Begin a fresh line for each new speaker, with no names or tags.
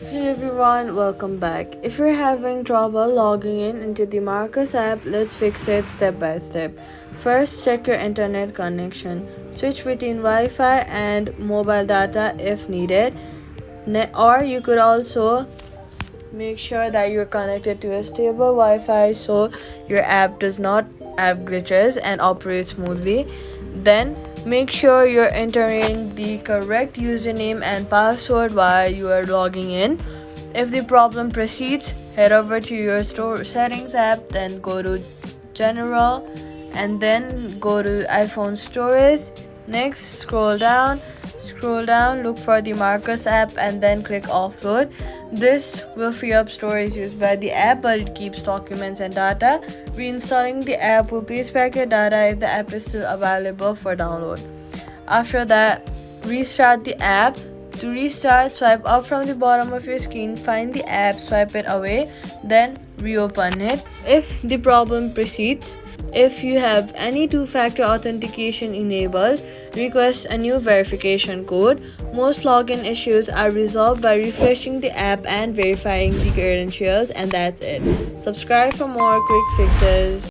Hey everyone, welcome back. If you're having trouble logging in into the Marcus app, let's fix it step by step. First, check your internet connection. Switch between Wi-Fi and mobile data if needed. Or you could also make sure that you're connected to a stable Wi-Fi so your app does not have glitches and operates smoothly. Then make sure you're entering the correct username and password while you are logging in. If the problem persists, head over to your store settings app, then go to general and then go to iPhone storage. Next, scroll down, look for the Marcus app and then click offload. This will free up storage used by the app, but it keeps documents and data. Reinstalling the app will paste back your data if the app is still available for download. After that, restart the app. To restart, swipe up from the bottom of your screen, find the app, swipe it away, then reopen it. If the problem persists, if you have any two-factor authentication enabled, request a new verification code. Most login issues are resolved by refreshing the app and verifying the credentials, and that's it. Subscribe for more quick fixes.